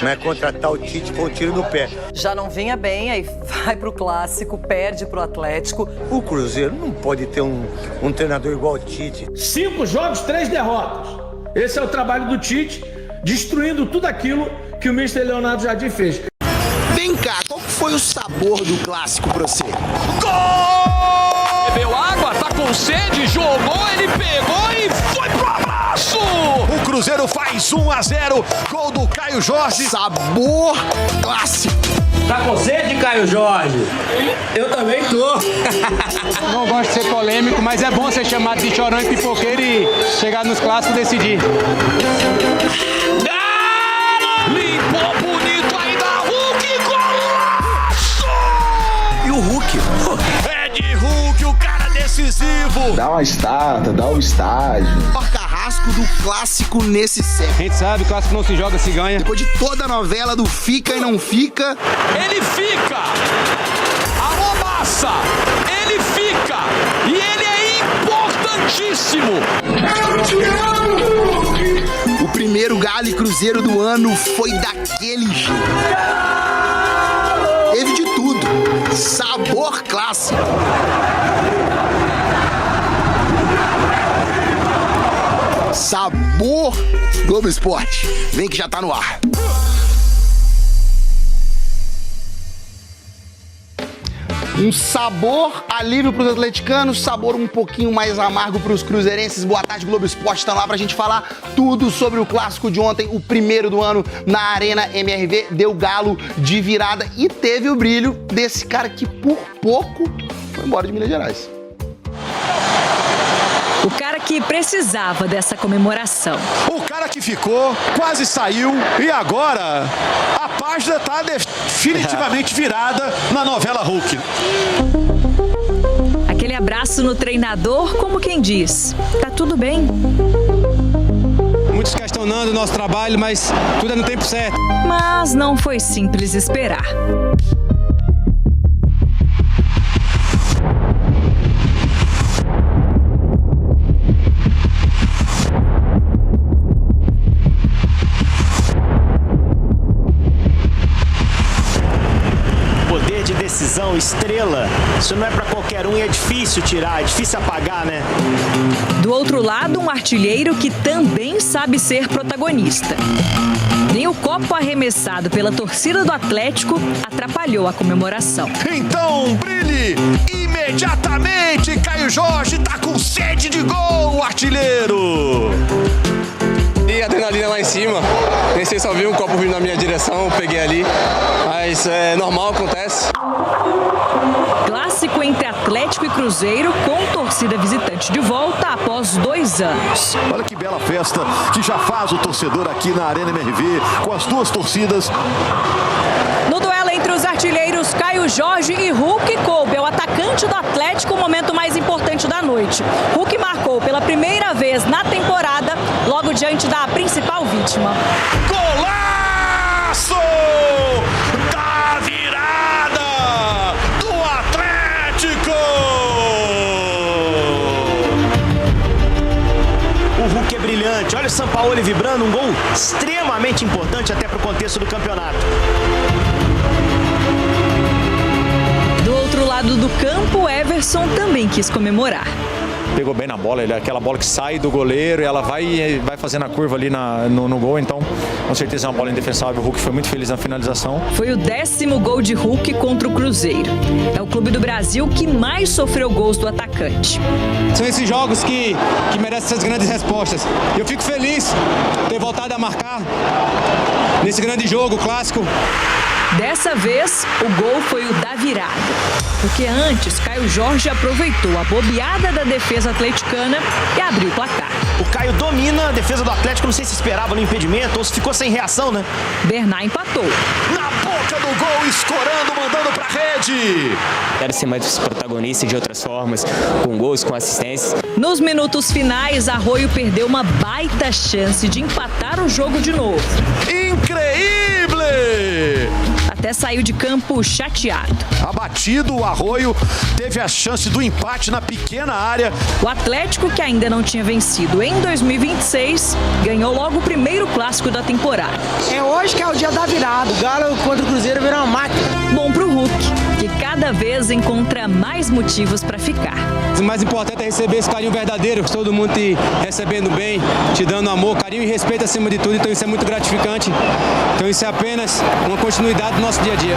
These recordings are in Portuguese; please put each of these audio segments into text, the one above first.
Mas contratar o Tite foi um tiro no pé. Já não vinha bem, aí vai pro Clássico, perde pro Atlético. O Cruzeiro não pode ter um treinador igual o Tite. 5 jogos, 3 derrotas. Esse é o trabalho do Tite, destruindo tudo aquilo que o Mister Leonardo Jardim fez. Vem cá, qual foi o sabor do Clássico pra você? Gol! Bebeu água, tá com sede, jogou, ele pegou e foi pro abraço! O Cruzeiro faz 1-0, gol do Caio Jorge. Sabor Clássico. Tá com sede, Caio Jorge? Eu também tô. Não gosto de ser polêmico, mas é bom ser chamado de chorão e pipoqueiro e chegar nos clássicos e decidir. Limpou bonito ainda, Hulk, golaço! E o Hulk? É de Hulk, o cara decisivo. Dá uma estátua, dá um estágio. O carrasco do Clássico nesse século. A gente sabe, o clássico não se joga, se ganha. Depois de toda a novela do fica e não fica. Ele fica! Alô, massa! Ele fica! E ele é importantíssimo! O primeiro Galo e Cruzeiro do ano foi daquele jeito. Teve de tudo. Sabor clássico. Sabor Globo Esporte. Vem que já tá no ar. Um sabor alívio para os atleticanos, sabor um pouquinho mais amargo para os cruzeirenses. Boa tarde, Globo Esporte está lá para a gente falar tudo sobre o clássico de ontem, o primeiro do ano na Arena MRV. Deu Galo de virada e teve o brilho desse cara que por pouco foi embora de Minas Gerais. O cara que precisava dessa comemoração. O cara que ficou, quase saiu e agora a página está definitivamente virada na novela Hulk. Aquele abraço no treinador, como quem diz, tá tudo bem. Muitos questionando o nosso trabalho, mas tudo é no tempo certo. Mas não foi simples esperar. Decisão, estrela, isso não é pra qualquer um e é difícil tirar, é difícil apagar, né? Do outro lado, um artilheiro que também sabe ser protagonista. Nem o copo arremessado pela torcida do Atlético atrapalhou a comemoração. Então brilhe imediatamente, Caio Jorge tá com sede de gol, o artilheiro. E a adrenalina lá em cima, nem sei se só vi um copo vindo na minha direção, peguei ali, mas é normal, acontece. Clássico entre Atlético e Cruzeiro com torcida visitante de volta após 2 anos. Olha que bela festa que já faz o torcedor aqui na Arena MRV, com as duas torcidas. No duelo entre os artilheiros Caio Jorge e Hulk, coube ao atacante do Atlético o momento mais importante da noite. Hulk marcou pela primeira vez na temporada, logo diante da principal vítima. Golaço da virada do Atlético! O Hulk é brilhante, olha o Sampaoli vibrando, um gol extremamente importante até pro contexto do campeonato. Do outro lado do campo, Everson também quis comemorar. Pegou bem na bola, ele é aquela bola que sai do goleiro e ela vai fazendo a curva ali no gol, então com certeza é uma bola indefensável. O Hulk foi muito feliz na finalização. Foi o 10º gol de Hulk contra o Cruzeiro. É o clube do Brasil que mais sofreu gols do atacante. São esses jogos que merecem essas grandes respostas. Eu fico feliz de ter voltado a marcar nesse grande jogo clássico. Dessa vez, o gol foi o da virada. Porque antes, Caio Jorge aproveitou a bobeada da defesa atleticana e abriu o placar. O Caio domina a defesa do Atlético, não sei se esperava no impedimento ou se ficou sem reação, né? Bernard empatou. Na boca do gol, escorando, mandando pra rede. Quero ser mais protagonista de outras formas, com gols, com assistências. Nos minutos finais, Arroio perdeu uma baita chance de empatar o jogo de novo. Increíble! Até até saiu de campo chateado. Abatido, o Arroio teve a chance do empate na pequena área. O Atlético, que ainda não tinha vencido em 2026, ganhou logo o primeiro clássico da temporada. É hoje que é o dia da virada. O Galo contra o Cruzeiro virou uma máquina. Bom pro Hulk, que cada vez encontra mais motivos para ficar. O mais importante é receber esse carinho verdadeiro, todo mundo te recebendo bem, te dando amor, carinho e respeito acima de tudo, então isso é muito gratificante. Então isso é apenas uma continuidade do nosso dia a dia.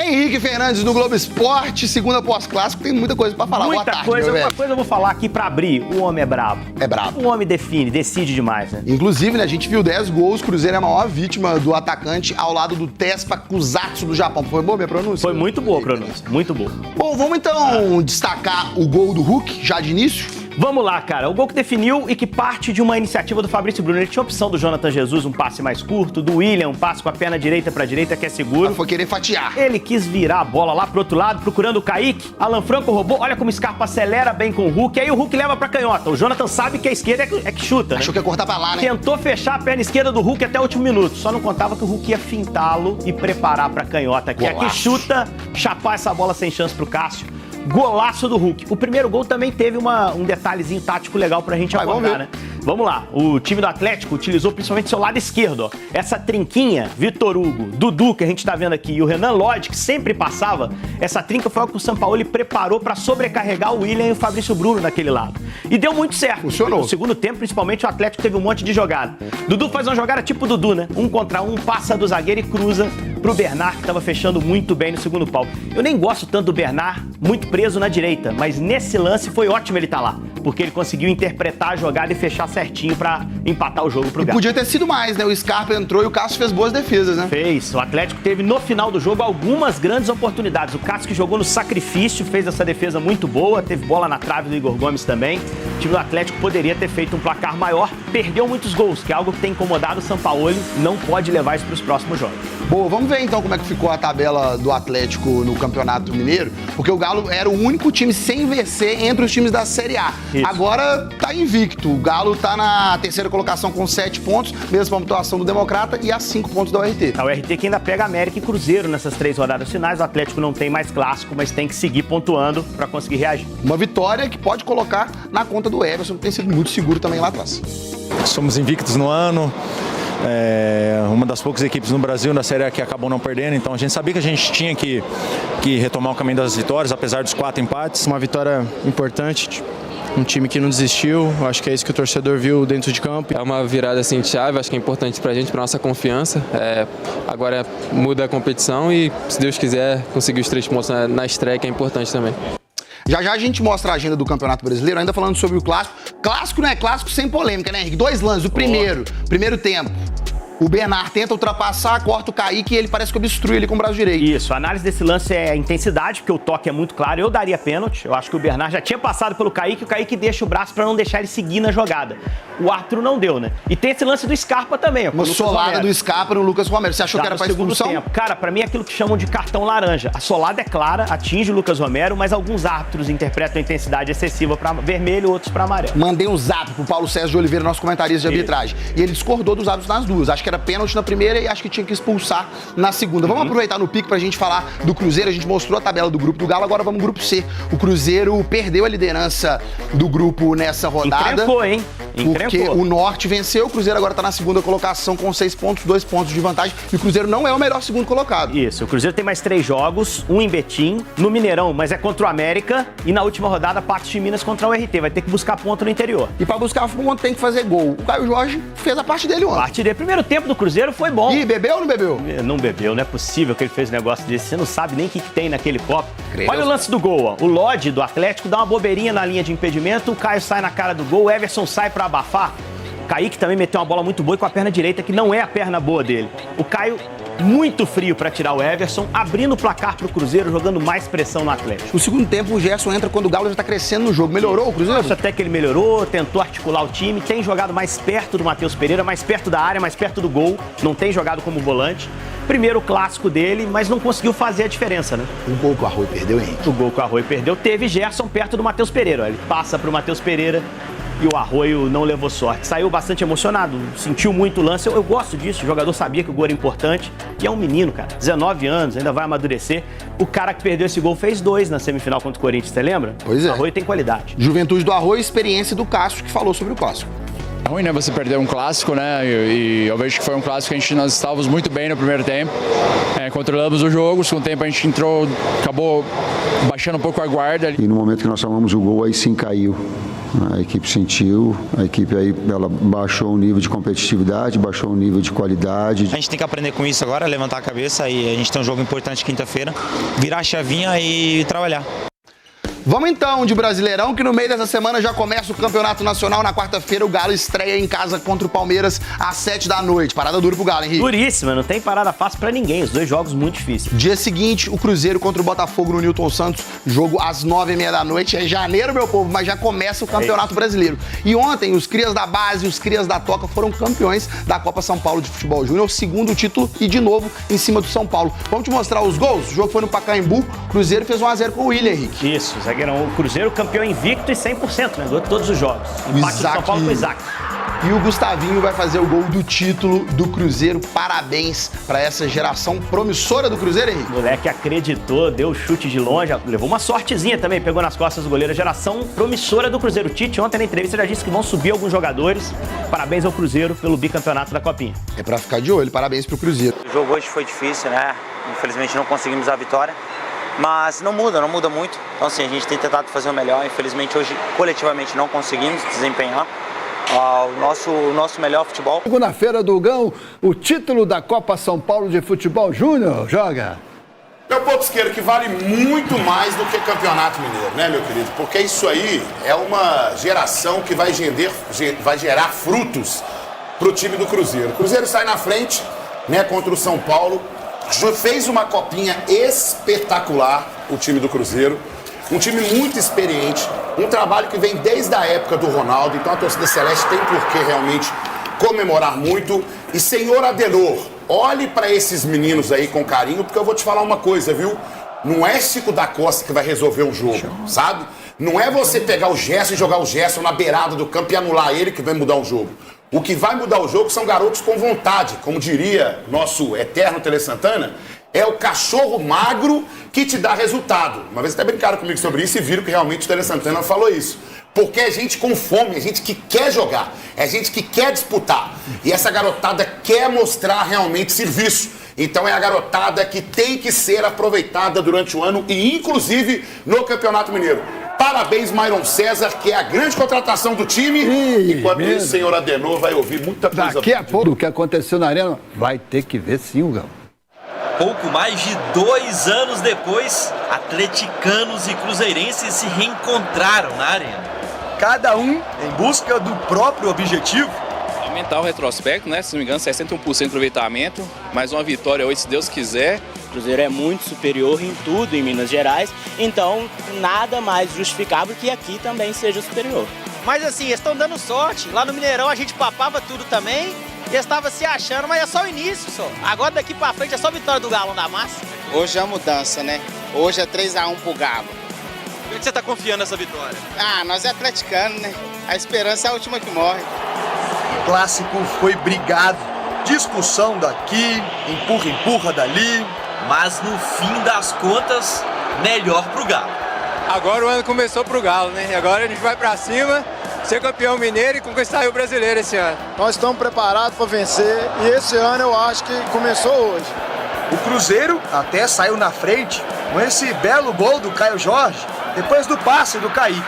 Henrique Fernandes do Globo Esporte, segunda pós-clássico, tem muita coisa pra falar. Muita Boa tarde, coisa, meu velho. uma coisa eu vou falar aqui pra abrir, o homem é brabo. É brabo. O homem define, decide demais, né? Inclusive, né, a gente viu 10 gols, Cruzeiro é a maior vítima do atacante ao lado do Tesfa Kusatsu do Japão. Foi boa minha pronúncia? Foi muito boa a pronúncia, muito boa. Bom, vamos então destacar o gol do Hulk, já de início? Vamos lá, cara. O gol que definiu e que parte de uma iniciativa do Fabrício Bruno. Ele tinha a opção do Jonathan Jesus, um passe mais curto, do William, um passe com a perna direita pra direita, que é seguro. Foi querer fatiar. Ele quis virar a bola lá pro outro lado, procurando o Kaique. Alan Franco roubou. Olha como o Scarpa acelera bem com o Hulk. Aí o Hulk leva pra canhota. O Jonathan sabe que a esquerda é que chuta, né? Achou que ia cortar pra lá, né? Tentou fechar a perna esquerda do Hulk até o último minuto. Só não contava que o Hulk ia fintá-lo e preparar pra canhota. Que aqui chuta, chapar essa bola sem chance pro Cássio. Golaço do Hulk. O primeiro gol também teve um detalhezinho tático legal pra gente abordar, né? Vamos lá. O time do Atlético utilizou principalmente seu lado esquerdo, ó. Essa trinquinha, Vitor Hugo, Dudu, que a gente tá vendo aqui, e o Renan Lodge, que sempre passava, essa trinca foi o que o Sampaoli preparou pra sobrecarregar o William e o Fabrício Bruno naquele lado. E deu muito certo. Funcionou. No segundo tempo, principalmente, o Atlético teve um monte de jogada. Dudu faz uma jogada tipo Dudu, né? 1 contra 1, passa do zagueiro e cruza pro Bernard, que tava fechando muito bem no segundo pau. Eu nem gosto tanto do Bernard, muito preso na direita, mas nesse lance foi ótimo ele estar lá, porque ele conseguiu interpretar a jogada e fechar certinho pra empatar o jogo pro Galo. Podia ter sido mais, né? O Scarpa entrou e o Cássio fez boas defesas, né? Fez. O Atlético teve no final do jogo algumas grandes oportunidades. O Cássio, que jogou no sacrifício, fez essa defesa muito boa, teve bola na trave do Igor Gomes também. O time do Atlético poderia ter feito um placar maior, perdeu muitos gols, que é algo que tem incomodado o Sampaoli, não pode levar isso pros próximos jogos. Boa, vamos ver então como é que ficou a tabela do Atlético no Campeonato Mineiro, porque o Galo era o único time sem vencer entre os times da Série A. Isso. Agora tá invicto. O Galo tá na terceira colocação com 7 pontos, mesma pontuação do Democrata e a 5 pontos da URT. A URT que ainda pega América e Cruzeiro nessas 3 rodadas finais. O Atlético não tem mais clássico, mas tem que seguir pontuando para conseguir reagir. Uma vitória que pode colocar na conta do Everson, que tem sido muito seguro também lá atrás. Somos invictos no ano. Uma das poucas equipes no Brasil na Série A que acabou não perdendo, então a gente sabia que a gente tinha que retomar o caminho das vitórias, apesar dos 4 empates. Uma vitória importante, um time que não desistiu, acho que é isso que o torcedor viu dentro de campo. É uma virada assim de chave, acho que é importante pra gente, pra nossa confiança. Agora muda a competição e, se Deus quiser, conseguir os 3 pontos na estreia, que é importante também. Já já a gente mostra a agenda do Campeonato Brasileiro, ainda falando sobre o clássico. Clássico não é clássico sem polêmica, né, Henrique? 2 lances. O primeiro tempo. O Bernard tenta ultrapassar, corta o Kaique e ele parece que obstrui ele com o braço direito. Isso, a análise desse lance é a intensidade, porque o toque é muito claro. Eu daria pênalti. Eu acho que o Bernard já tinha passado pelo Kaique, o Kaique deixa o braço pra não deixar ele seguir na jogada. O árbitro não deu, né? E tem esse lance do Scarpa também. Uma solada do Scarpa no Lucas Romero. Você achou que era pra expulsão? Tempo. Cara, pra mim é aquilo que chamam de cartão laranja. A solada é clara, atinge o Lucas Romero, mas alguns árbitros interpretam a intensidade excessiva pra vermelho, outros pra amarelo. Mandei um zap pro Paulo César de Oliveira, nosso comentarista de arbitragem. E ele discordou dos árbitros nas duas. Acho que era pênalti na primeira e acho que tinha que expulsar na segunda. Vamos aproveitar no pique pra gente falar do Cruzeiro. A gente mostrou a tabela do grupo do Galo, agora vamos pro grupo C. O Cruzeiro perdeu a liderança do grupo nessa rodada. Encrencou, hein? Porque o Norte venceu, o Cruzeiro agora tá na segunda colocação com 6 pontos, 2 pontos de vantagem. E o Cruzeiro não é o melhor segundo colocado. Isso, o Cruzeiro tem mais 3 jogos, um em Betim, no Mineirão, mas é contra o América. E na última rodada, Patos de Minas contra o RT. Vai ter que buscar ponto no interior. E pra buscar ponto tem que fazer gol. O Caio Jorge fez a parte dele ontem. Parte dele. Primeiro tempo do Cruzeiro foi bom. E bebeu ou não bebeu? Não bebeu, não é possível que ele fez um negócio desse. Você não sabe nem o que tem naquele copo. Olha o lance do gol, ó. O Lodge do Atlético dá uma bobeirinha na linha de impedimento, o Caio sai na cara do gol, o Everson sai pra abafar. O Kaique também meteu uma bola muito boa e com a perna direita, que não é a perna boa dele. O Caio muito frio pra tirar o Everson, abrindo o placar pro Cruzeiro, jogando mais pressão no Atlético. No segundo tempo, o Gerson entra quando o Galo já tá crescendo no jogo. Melhorou o Cruzeiro? Acho até que ele melhorou, tentou articular o time, tem jogado mais perto do Matheus Pereira, mais perto da área, mais perto do gol, não tem jogado como volante. Primeiro clássico dele, mas não conseguiu fazer a diferença, né? O gol que o Arroio perdeu, Henrique. O gol que o Arroio perdeu, teve Gerson perto do Matheus Pereira. Ele passa pro Matheus Pereira, e o Arroio não levou sorte. Saiu bastante emocionado, sentiu muito o lance. Eu gosto disso, o jogador sabia que o gol era importante. E é um menino, cara, 19 anos, ainda vai amadurecer. O cara que perdeu esse gol fez 2 na semifinal contra o Corinthians, você lembra? Pois é. O Arroio tem qualidade. Juventude do Arroio, experiência do Cássio, que falou sobre o clássico. É ruim, né, você perder um clássico, né, e eu vejo que foi um clássico que nós estávamos muito bem no primeiro tempo, controlamos o jogo, com o tempo a gente entrou, acabou baixando um pouco a guarda. E no momento que nós tomamos o gol, aí sim caiu. A equipe sentiu, a equipe aí ela baixou o nível de competitividade, baixou o nível de qualidade. A gente tem que aprender com isso agora, levantar a cabeça e a gente tem um jogo importante quinta-feira, virar a chavinha e trabalhar. Vamos então de Brasileirão, que no meio dessa semana já começa o Campeonato Nacional. Na quarta-feira o Galo estreia em casa contra o Palmeiras às 7 da noite. Parada dura pro Galo, Henrique. Duríssima, não tem parada fácil pra ninguém. Os 2 jogos muito difíceis. Dia seguinte, o Cruzeiro contra o Botafogo no Newton Santos. Jogo às 9h30 da noite. É janeiro, meu povo, mas já começa o Campeonato Brasileiro. E ontem, os crias da base e os crias da toca foram campeões da Copa São Paulo de Futebol Júnior. O segundo título e de novo em cima do São Paulo. Vamos te mostrar os gols? O jogo foi no Pacaembu. O Cruzeiro fez 1-0 com o William, Henrique. Isso, zagueirão. O Cruzeiro campeão invicto e 100%, né? Ganhou todos os jogos. Empate do São Paulo com o Isaac. E o Gustavinho vai fazer o gol do título do Cruzeiro. Parabéns para essa geração promissora do Cruzeiro, Henrique. O moleque acreditou, deu chute de longe, levou uma sortezinha também, pegou nas costas do goleiro. Geração promissora do Cruzeiro. O Tite ontem na entrevista já disse que vão subir alguns jogadores. Parabéns ao Cruzeiro pelo bicampeonato da Copinha. É para ficar de olho, parabéns pro Cruzeiro. O jogo hoje foi difícil, né? Infelizmente não conseguimos a vitória. Mas não muda muito. Então, assim, a gente tem tentado fazer o melhor. Infelizmente, hoje, coletivamente, não conseguimos desempenhar o nosso melhor futebol. Segunda-feira, Dugão, o título da Copa São Paulo de Futebol Júnior. Joga. Meu ponto esquerdo, que vale muito mais do que Campeonato Mineiro, né, meu querido? Porque isso aí é uma geração que vai gerar frutos pro time do Cruzeiro. O Cruzeiro sai na frente, né, contra o São Paulo. Fez uma copinha espetacular, o time do Cruzeiro. Um time muito experiente, um trabalho que vem desde a época do Ronaldo. Então a torcida celeste tem por que realmente comemorar muito. E senhor Adenor, olhe para esses meninos aí com carinho, porque eu vou te falar uma coisa, viu? Não é Chico da Costa que vai resolver um jogo, sabe? Não é você pegar o Gerson e jogar o Gerson na beirada do campo e anular ele que vai mudar o jogo. O que vai mudar o jogo são garotos com vontade, como diria nosso eterno Tele Santana, é o cachorro magro que te dá resultado. Uma vez até brincaram comigo sobre isso e viram que realmente o Tele Santana falou isso. Porque é gente com fome, é gente que quer jogar, é gente que quer disputar. E essa garotada quer mostrar realmente serviço. Então é a garotada que tem que ser aproveitada durante o ano e inclusive no Campeonato Mineiro. Parabéns, Myron César, que é a grande contratação do time. Enquanto isso, o senhor Adenor vai ouvir muita coisa. Daqui a pouco, o que aconteceu na Arena, vai ter que ver sim, o Galo. Pouco mais de 2 anos depois, atleticanos e cruzeirenses se reencontraram na Arena. Cada um em busca do próprio objetivo. Aumentar o retrospecto, né? Se não me engano, 61% de aproveitamento. Mais uma vitória hoje, se Deus quiser. O Cruzeiro é muito superior em tudo em Minas Gerais, então nada mais justificável que aqui também seja superior. Mas assim, eles estão dando sorte. Lá no Mineirão a gente papava tudo também e eles estavam se achando, mas é só o início só. Agora daqui pra frente é só vitória do Galo da massa. Hoje é a mudança, né? Hoje é 3-1 pro Galo. Por que você tá confiando nessa vitória? Nós é atleticanos, né? A esperança é a última que morre. O clássico foi brigado. Discussão daqui, empurra dali. Mas no fim das contas, melhor pro Galo. Agora o ano começou pro Galo, né? Agora a gente vai pra cima, ser campeão mineiro e conquistar o brasileiro esse ano. Nós estamos preparados para vencer e esse ano eu acho que começou hoje. O Cruzeiro até saiu na frente com esse belo gol do Caio Jorge, depois do passe do Kaique.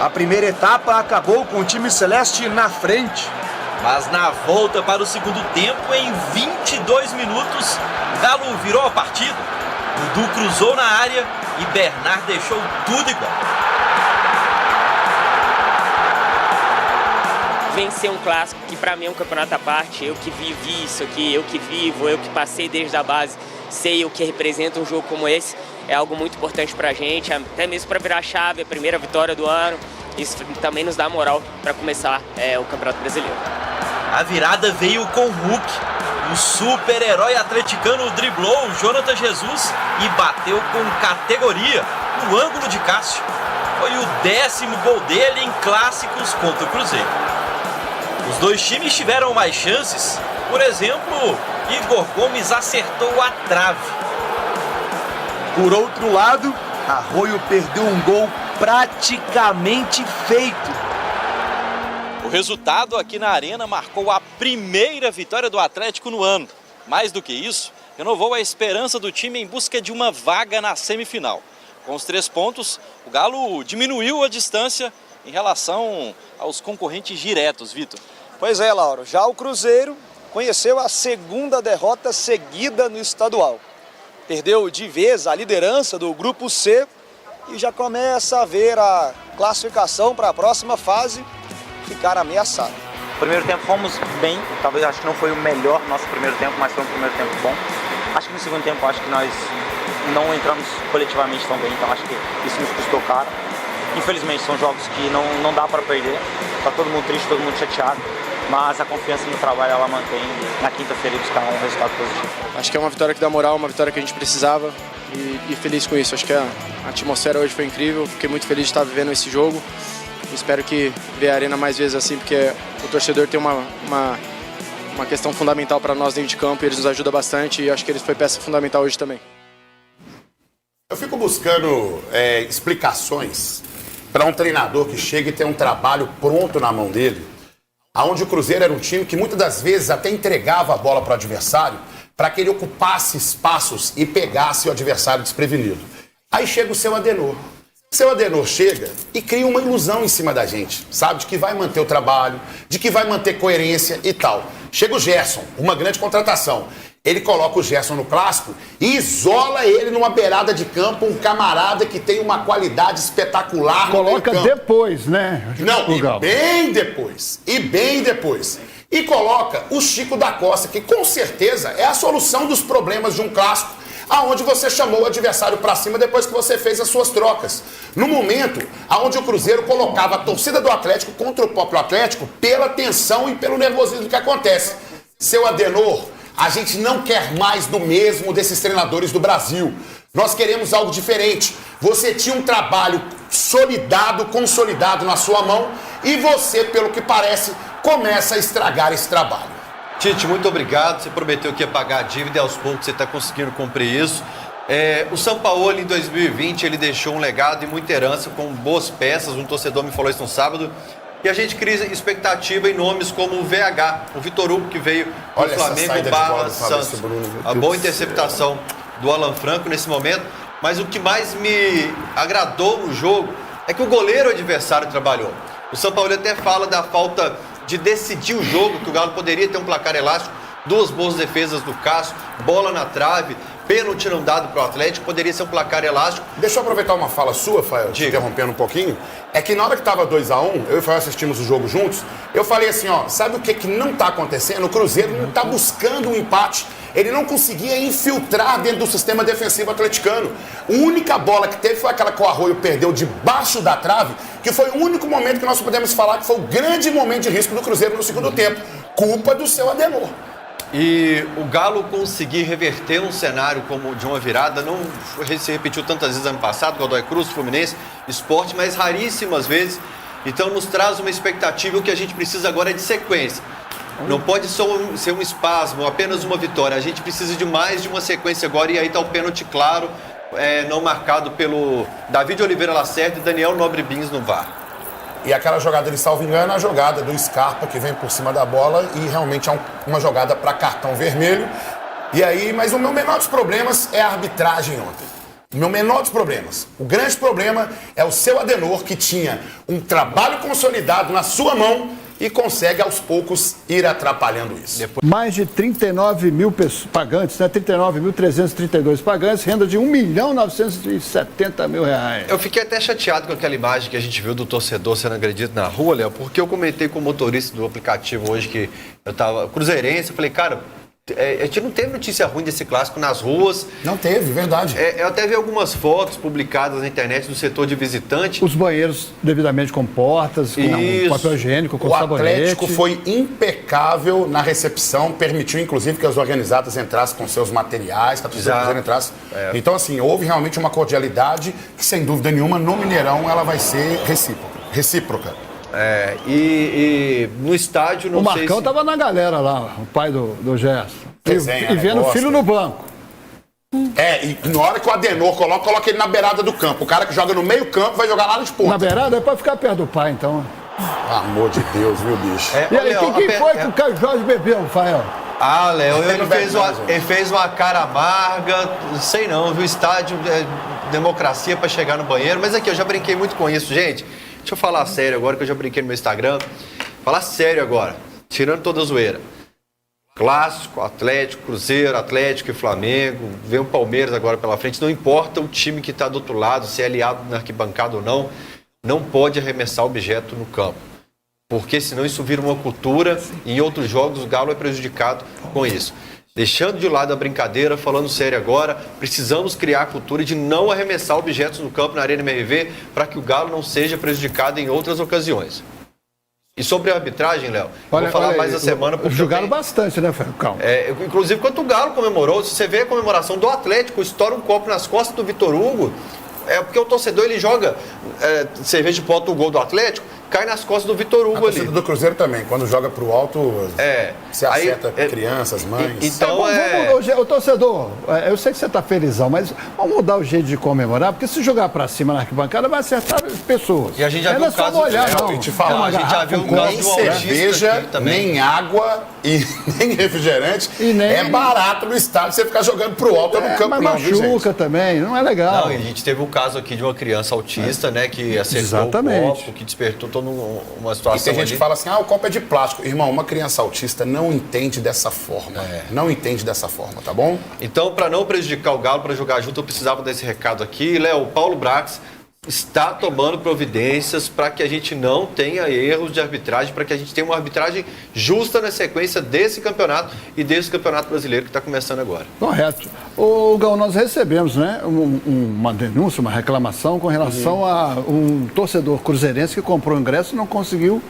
A primeira etapa acabou com o time celeste na frente. Mas na volta para o segundo tempo, em 22 minutos, Galo virou a partida. Dudu cruzou na área e Bernard deixou tudo igual. Vencer um clássico, que pra mim é um campeonato à parte, eu que vivi isso aqui, eu que vivo, eu que passei desde a base, sei o que representa um jogo como esse, é algo muito importante pra gente, até mesmo pra virar a chave, a primeira vitória do ano, isso também nos dá moral pra começar o Campeonato Brasileiro. A virada veio com o Hulk O super-herói atleticano driblou o Jonathan Jesus e bateu com categoria no ângulo de Cássio. Foi o 10º gol dele em clássicos contra o Cruzeiro. Os dois times tiveram mais chances. Por exemplo, Igor Gomes acertou a trave. Por outro lado, Arroio perdeu um gol praticamente feito. O resultado aqui na Arena marcou a primeira vitória do Atlético no ano. Mais do que isso, renovou a esperança do time em busca de uma vaga na semifinal. Com os 3 pontos, o Galo diminuiu a distância em relação aos concorrentes diretos, Vitor. Pois é, Lauro. Já o Cruzeiro conheceu a 2ª derrota seguida no estadual. Perdeu de vez a liderança do Grupo C e já começa a ver a classificação para a próxima fase ficar ameaçada. No primeiro tempo fomos bem, talvez acho que não foi o melhor nosso primeiro tempo, mas foi um primeiro tempo bom. Acho que no segundo tempo acho que nós não entramos coletivamente tão bem, então acho que isso nos custou caro. Infelizmente são jogos que não dá para perder, tá todo mundo triste, todo mundo chateado, mas a confiança no trabalho ela mantém na quinta-feira e buscar um resultado positivo. Acho que é uma vitória que dá moral, uma vitória que a gente precisava e feliz com isso. Acho que a atmosfera hoje foi incrível, fiquei muito feliz de estar vivendo esse jogo. Espero que ver a Arena mais vezes assim, porque o torcedor tem uma questão fundamental para nós dentro de campo e eles nos ajudam bastante e acho que ele foi peça fundamental hoje também. Eu fico buscando explicações para um treinador que chega e tem um trabalho pronto na mão dele, aonde o Cruzeiro era um time que muitas das vezes até entregava a bola para o adversário para que ele ocupasse espaços e pegasse o adversário desprevenido. Aí chega o seu Adenor. O seu Adenor chega e cria uma ilusão em cima da gente, sabe? De que vai manter o trabalho, de que vai manter coerência e tal. Chega o Gerson, uma grande contratação. Ele coloca o Gerson no clássico e isola ele numa beirada de campo, um camarada que tem uma qualidade espetacular. Coloca depois, né? Não, e bem depois. E coloca o Chico da Costa, que com certeza é a solução dos problemas de um clássico, aonde você chamou o adversário para cima depois que você fez as suas trocas. No momento aonde o Cruzeiro colocava a torcida do Atlético contra o próprio Atlético pela tensão e pelo nervosismo que acontece. Seu Adenor, a gente não quer mais do mesmo desses treinadores do Brasil. Nós queremos algo diferente. Você tinha um trabalho consolidado na sua mão e você, pelo que parece, começa a estragar esse trabalho. Tite, muito obrigado. Você prometeu que ia pagar a dívida e aos poucos você está conseguindo cumprir isso. O Sampaoli, em 2020, ele deixou um legado e muita herança com boas peças. Um torcedor me falou isso no sábado. E a gente cria expectativa em nomes como o VH, o Vitor Hugo, que veio do Flamengo, Barra, Santos. A boa interceptação do Alan Franco nesse momento. Mas o que mais me agradou no jogo é que o goleiro adversário trabalhou. O Sampaoli até fala da falta de decidir o jogo, que o Galo poderia ter um placar elástico, 2 boas defesas do Cássio, bola na trave, pênalti não dado para o Atlético, poderia ser um placar elástico. Deixa eu aproveitar uma fala sua, Fael, te interrompendo um pouquinho. É que na hora que estava 2-1, eu e o Fael assistimos o jogo juntos, eu falei assim, ó, sabe o que não está acontecendo? O Cruzeiro não está buscando um empate. Ele não conseguia infiltrar dentro do sistema defensivo atleticano. A única bola que teve foi aquela que o Arroio perdeu debaixo da trave, que foi o único momento que nós podemos falar que foi o grande momento de risco do Cruzeiro no segundo tempo. Culpa do seu Adenor. E o Galo conseguir reverter um cenário como de uma virada, não se repetiu tantas vezes ano passado, Godoy Cruz, Fluminense, Sport, mas raríssimas vezes. Então nos traz uma expectativa, o que a gente precisa agora é de sequência. Não pode só ser um espasmo, apenas uma vitória. A gente precisa de mais de uma sequência agora, e aí está o pênalti claro, não marcado pelo David Oliveira Lacerda e Daniel Nobre Bins no VAR. E aquela jogada de salvo engano é a jogada do Scarpa, que vem por cima da bola, e realmente é uma jogada para cartão vermelho. E aí, mas o meu menor dos problemas é a arbitragem ontem. O meu menor dos problemas. O grande problema é o seu Adenor, que tinha um trabalho consolidado na sua mão e consegue aos poucos ir atrapalhando isso. Mais de 39 mil pagantes, né? 39.332 pagantes, renda de R$1.970.000. Eu fiquei até chateado com aquela imagem que a gente viu do torcedor sendo agredido na rua, Léo, porque eu comentei com o motorista do aplicativo hoje que eu tava cruzeirense, eu falei, cara, A gente não teve notícia ruim desse clássico nas ruas. Não teve, verdade. Eu até vi algumas fotos publicadas na internet do setor de visitante. Os banheiros devidamente com portas, com papel higiênico, com sabonete. O Atlético foi impecável na recepção, permitiu inclusive que as organizadas entrassem com seus materiais, que a torcida do Cruzeiro entrasse. Então, assim, houve realmente uma cordialidade que, sem dúvida nenhuma, no Mineirão ela vai ser recíproca. E no estádio, não sei se... O Marcão tava na galera lá, o pai do Gerson. E vendo o filho no banco. E na hora que o Adenor coloca ele na beirada do campo. O cara que joga no meio campo vai jogar lá nos pontos. Na beirada é pra ficar perto do pai, então. Amor de Deus, viu, bicho? E aí, quem foi que o Caio Jorge bebeu, Rafael? Léo, ele fez uma cara amarga, não sei não, viu? Estádio, democracia pra chegar no banheiro. Mas aqui, eu já brinquei muito com isso, gente. Deixa eu falar sério agora, que eu já brinquei no meu Instagram. Falar sério agora, tirando toda a zoeira. Clássico, Atlético, Cruzeiro, Atlético e Flamengo. Vem o Palmeiras agora pela frente. Não importa o time que está do outro lado, se é aliado na arquibancada ou não, não pode arremessar objeto no campo. Porque senão isso vira uma cultura e em outros jogos o Galo é prejudicado com isso. Deixando de lado a brincadeira, falando sério agora, precisamos criar a cultura de não arremessar objetos no campo na Arena MRV para que o Galo não seja prejudicado em outras ocasiões. E sobre a arbitragem, Léo, vou falar mais na semana. Porque jogaram bastante, né, Fernando? Calma. Inclusive, quando o Galo comemorou, se você vê a comemoração do Atlético, estoura um copo nas costas do Vitor Hugo, porque o torcedor ele joga cerveja de bota o gol do Atlético, cai nas costas do Vitor Hugo ali. A torcida do Cruzeiro também, quando joga pro alto, se acerta crianças, mães. Então o torcedor, eu sei que você tá felizão, mas vamos mudar o jeito de comemorar, porque se jogar pra cima na arquibancada vai acertar as pessoas. E a gente já viu o caso não olhar, não. Te falar, a gente já viu o caso nem cerveja, nem água e nem refrigerante. É barato no estádio você ficar jogando pro alto no campo, mas não, machuca também, não é legal. Não, e a gente teve um caso aqui de uma criança autista, né, que acertou o copo, que despertou toda uma situação. E tem gente que fala assim, o copo é de plástico. Irmão, uma criança autista não entende dessa forma. Não entende dessa forma, tá bom? Então, para não prejudicar o Galo, para jogar junto, eu precisava desse recado aqui. Léo, o Paulo Brax está tomando providências para que a gente não tenha erros de arbitragem, para que a gente tenha uma arbitragem justa na sequência desse campeonato e desse campeonato brasileiro que está começando agora. Correto. Ô, Gal, nós recebemos, né, uma denúncia, uma reclamação com relação a um torcedor cruzeirense que comprou o ingresso e não conseguiu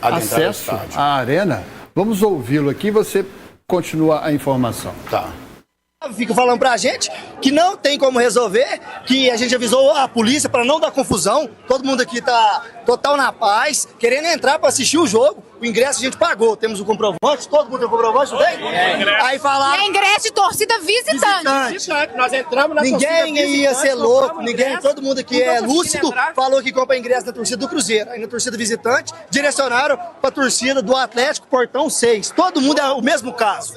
acesso à arena. Vamos ouvi-lo aqui, você continua a informação. Tá. Fica falando pra gente que não tem como resolver, que a gente avisou a polícia para não dar confusão. Todo mundo aqui tá total na paz, querendo entrar para assistir o jogo. O ingresso a gente pagou, temos o comprovante, todo mundo tem o comprovante, não tem? Aí falaram... É ingresso de torcida visitante. Nós entramos na ninguém ia ser louco, todo mundo aqui é lúcido, falou que compra ingresso na torcida do Cruzeiro. Aí na torcida visitante, direcionaram pra torcida do Atlético Portão 6. Todo mundo é o mesmo caso.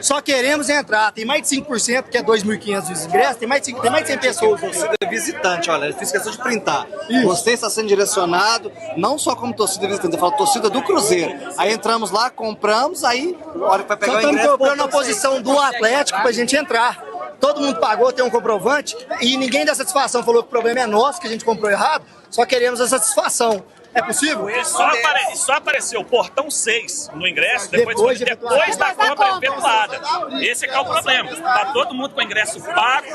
Só queremos entrar. Tem mais de 5%, que é 2.500 os ingressos, tem mais de 100 pessoas. Torcida visitante, olha, eu fiz questão de printar. Você está sendo direcionado, não só como torcida visitante, eu falo torcida do Cruzeiro. Aí entramos lá, compramos, aí a hora que vai pegar o ingresso... Estamos comprando a posição do Atlético pra gente entrar. Todo mundo pagou, tem um comprovante, e ninguém dá satisfação, falou que o problema é nosso, que a gente comprou errado, só queremos a satisfação. É possível? Só apareceu o portão 6 no ingresso depois da compra efetuada. Esse é que é o problema. Tá todo mundo com ingresso pago.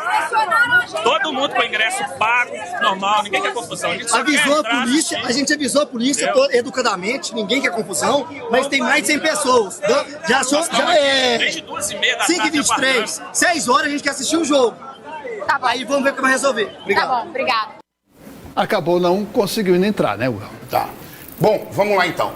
Todo mundo com ingresso pago. Normal, ninguém quer confusão. A gente avisou a polícia educadamente, ninguém quer confusão, mas tem mais de 100 pessoas. Já é desde 2h30 da tarde. 5h23, 6 horas a gente quer assistir o jogo. Tá bom. Aí vamos ver como vai resolver. Obrigado. Tá bom, obrigado. Acabou não conseguindo entrar, né, Will? Tá. Bom, vamos lá então.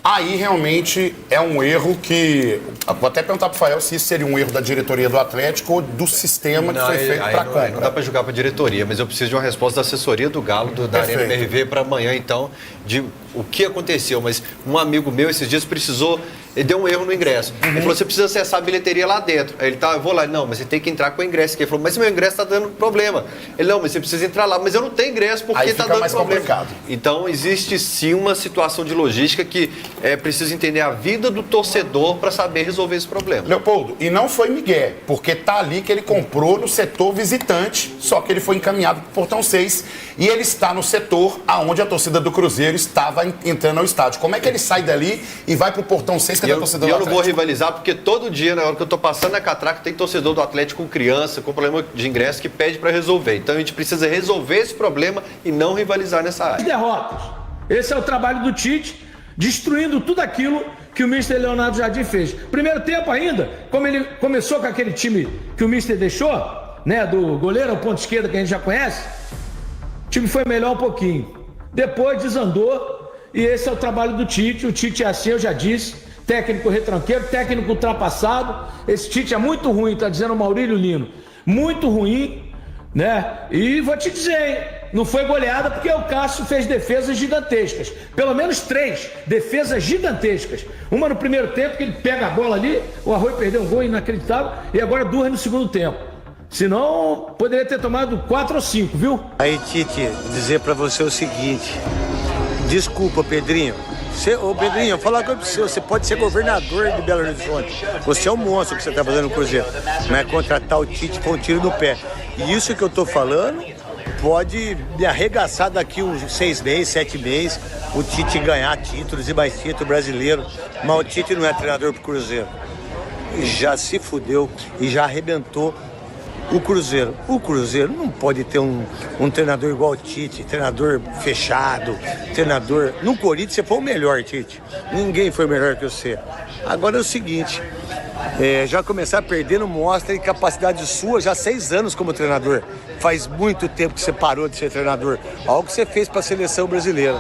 Aí realmente é um erro que... Vou até perguntar pro Fael se isso seria um erro da diretoria do Atlético ou do sistema que foi feito para compra. Não dá para julgar para a diretoria, mas eu preciso de uma resposta da assessoria do Galo, da Arena MRV para amanhã, então, de o que aconteceu. Mas um amigo meu esses dias precisou... Ele deu um erro no ingresso. Ele falou, você precisa acessar a bilheteria lá dentro. Aí ele tá, eu vou lá. Não, mas você tem que entrar com o ingresso. Ele falou, mas meu ingresso tá dando problema. Ele, não, mas você precisa entrar lá. Mas eu não tenho ingresso porque tá dando problema. Complicado. Então, existe sim uma situação de logística que é preciso entender a vida do torcedor para saber resolver esse problema. Leopoldo, e não foi migué, porque tá ali que ele comprou no setor visitante, só que ele foi encaminhado pro portão 6 e ele está no setor aonde a torcida do Cruzeiro estava entrando ao estádio. Como é que ele sai dali e vai pro portão 6 que a é torcedor E eu do não vou Atlético. rivalizar, porque todo dia, na hora que eu tô passando na catraca, tem torcedor do Atlético com criança, com problema de ingresso, que pede para resolver. Então a gente precisa resolver esse problema e não rivalizar nessa área. Derrotas. Esse é o trabalho do Tite, destruindo tudo aquilo que o Mister Leonardo Jardim fez. Primeiro tempo ainda, como ele começou com aquele time que o Mister deixou, né, do goleiro ao ponto esquerda que a gente já conhece, o time foi melhor um pouquinho. Depois desandou e esse é o trabalho do Tite. O Tite é assim, eu já disse, técnico retranqueiro, técnico ultrapassado. Esse Tite é muito ruim, tá dizendo o Maurílio Lino. Muito ruim, né? E vou te dizer, hein? Não foi goleada porque o Cássio fez defesas gigantescas. Pelo menos 3 defesas gigantescas. Uma no primeiro tempo, que ele pega a bola ali, o Arroio perdeu um gol inacreditável, e agora 2 no segundo tempo. Senão, poderia ter tomado 4 ou 5, viu? Aí, Tite, dizer pra você o seguinte. Desculpa, Pedrinho. Pedrinho, falar com você, você pode ser governador de Belo Horizonte. Você é um monstro que você tá fazendo no Cruzeiro. Mas contratar o Tite foi um tiro no pé. E isso que eu tô falando pode me arregaçar daqui uns 6 meses, 7 meses, o Tite ganhar títulos e mais título brasileiro. Mas o Tite não é treinador pro Cruzeiro. Já se fudeu e já arrebentou o Cruzeiro. O Cruzeiro não pode ter um treinador igual o Tite, treinador fechado, treinador... No Corinthians você foi o melhor, Tite. Ninguém foi melhor que você. Agora é o seguinte, já começar a perder não mostra incapacidade sua já há 6 anos como treinador. Faz muito tempo que você parou de ser treinador. Algo que você fez para a seleção brasileira.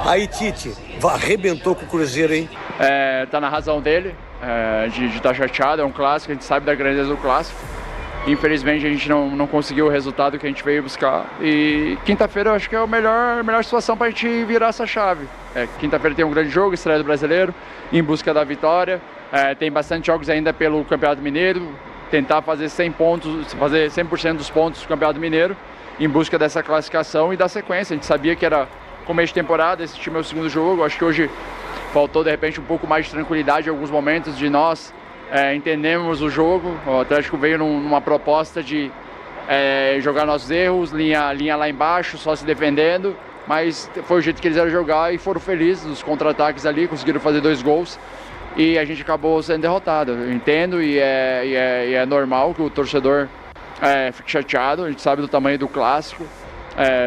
Aí, Tite, arrebentou com o Cruzeiro, hein? Tá na razão dele, de estar chateado, é um clássico, a gente sabe da grandeza do clássico. Infelizmente a gente não conseguiu o resultado que a gente veio buscar. E quinta-feira eu acho que é a melhor situação para a gente virar essa chave. Quinta-feira tem um grande jogo, estreia do Brasileiro, em busca da vitória. Tem bastante jogos ainda pelo Campeonato Mineiro. Tentar fazer 100 pontos, fazer 100% dos pontos do Campeonato Mineiro, em busca dessa classificação e da sequência. A gente sabia que era começo de temporada, esse time é o segundo jogo. Acho que hoje faltou de repente um pouco mais de tranquilidade em alguns momentos de nós. Entendemos o jogo, o Atlético veio numa proposta de jogar nossos erros, linha lá embaixo, só se defendendo, mas foi o jeito que eles iam jogar e foram felizes nos contra-ataques ali, conseguiram fazer 2 gols e a gente acabou sendo derrotado. Eu entendo e é normal que o torcedor fique chateado, a gente sabe do tamanho do clássico,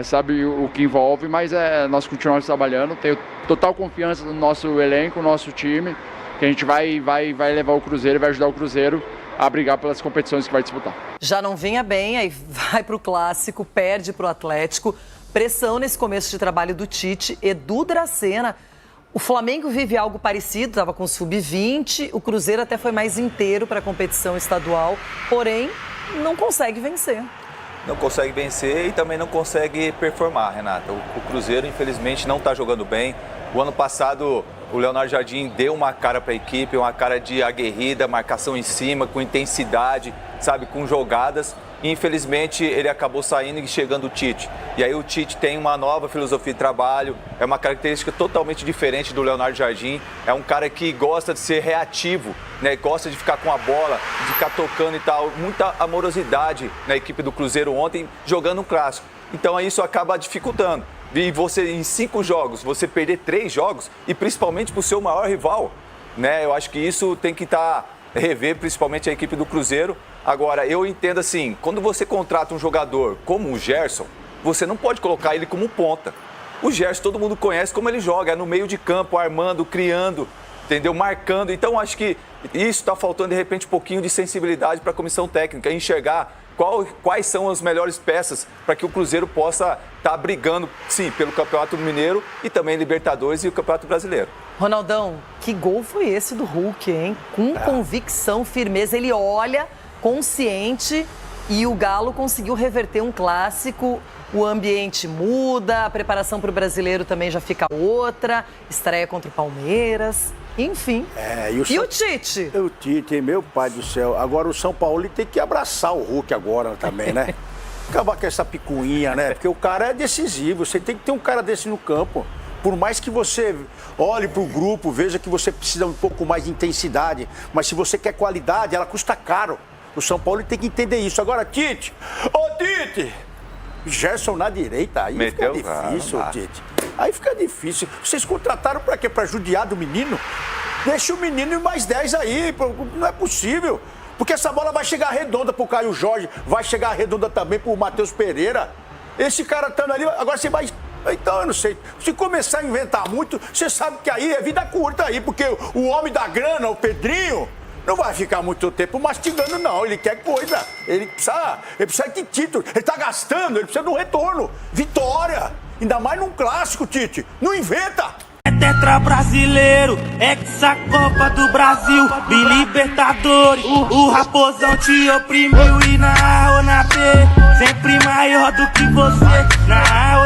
sabe o que envolve, mas nós continuamos trabalhando, tenho total confiança no nosso elenco, no nosso time, que a gente vai levar o Cruzeiro e vai ajudar o Cruzeiro a brigar pelas competições que vai disputar. Já não vinha bem, aí vai pro Clássico, perde pro Atlético. Pressão nesse começo de trabalho do Tite, Edu Dracena. O Flamengo vive algo parecido, estava com o Sub-20, o Cruzeiro até foi mais inteiro para a competição estadual, porém não consegue vencer. Não consegue vencer e também não consegue performar, Renata. O Cruzeiro, infelizmente, não está jogando bem. O ano passado, o Leonardo Jardim deu uma cara para a equipe, uma cara de aguerrida, marcação em cima, com intensidade, sabe, com jogadas. E, infelizmente, ele acabou saindo e chegando o Tite. E aí o Tite tem uma nova filosofia de trabalho, é uma característica totalmente diferente do Leonardo Jardim. É um cara que gosta de ser reativo, né? Gosta de ficar com a bola, de ficar tocando e tal. Muita amorosidade na equipe do Cruzeiro ontem, jogando um clássico. Então isso acaba dificultando. E você, em 5 jogos, você perder 3 jogos, e principalmente para o seu maior rival, né? Eu acho que isso tem que rever, principalmente a equipe do Cruzeiro. Agora, eu entendo assim, quando você contrata um jogador como o Gerson, você não pode colocar ele como ponta. O Gerson, todo mundo conhece como ele joga, é no meio de campo, armando, criando, entendeu? Marcando. Então, acho que isso está faltando, de repente, um pouquinho de sensibilidade para a comissão técnica, enxergar quais são as melhores peças para que o Cruzeiro possa estar brigando, sim, pelo Campeonato Mineiro e também Libertadores e o Campeonato Brasileiro. Ronaldão, que gol foi esse do Hulk, hein? Com convicção, firmeza, ele olha consciente e o Galo conseguiu reverter um clássico. O ambiente muda, a preparação para o Brasileiro também já fica outra, estreia contra o Palmeiras, enfim. E o Tite? O Tite, meu pai do céu. Agora o São Paulo tem que abraçar o Hulk agora também, né? Acabar com essa picuinha, né? Porque o cara é decisivo, você tem que ter um cara desse no campo. Por mais que você olhe para o grupo, veja que você precisa um pouco mais de intensidade, mas se você quer qualidade, ela custa caro. O São Paulo tem que entender isso. Agora, Tite! Ô, Tite! Gerson na direita, aí Meteu, fica difícil, Tite. Aí fica difícil. Vocês contrataram para quê? Para judiar do menino? Deixa o menino e mais 10 aí, não é possível. Porque essa bola vai chegar redonda pro Caio Jorge, vai chegar redonda também pro Matheus Pereira. Esse cara estando ali, agora você vai... Então, eu não sei, se começar a inventar muito, você sabe que aí é vida curta aí, porque o homem da grana, o Pedrinho, não vai ficar muito tempo mastigando, não. Ele quer coisa, ele precisa de título, ele tá gastando, ele precisa de um retorno. Vitória, ainda mais num clássico, Tite, não inventa. É tetra brasileiro, Copa do Brasil, Libertadores. O Raposão te oprimiu e na A ou na B, sempre maior do que você. Na A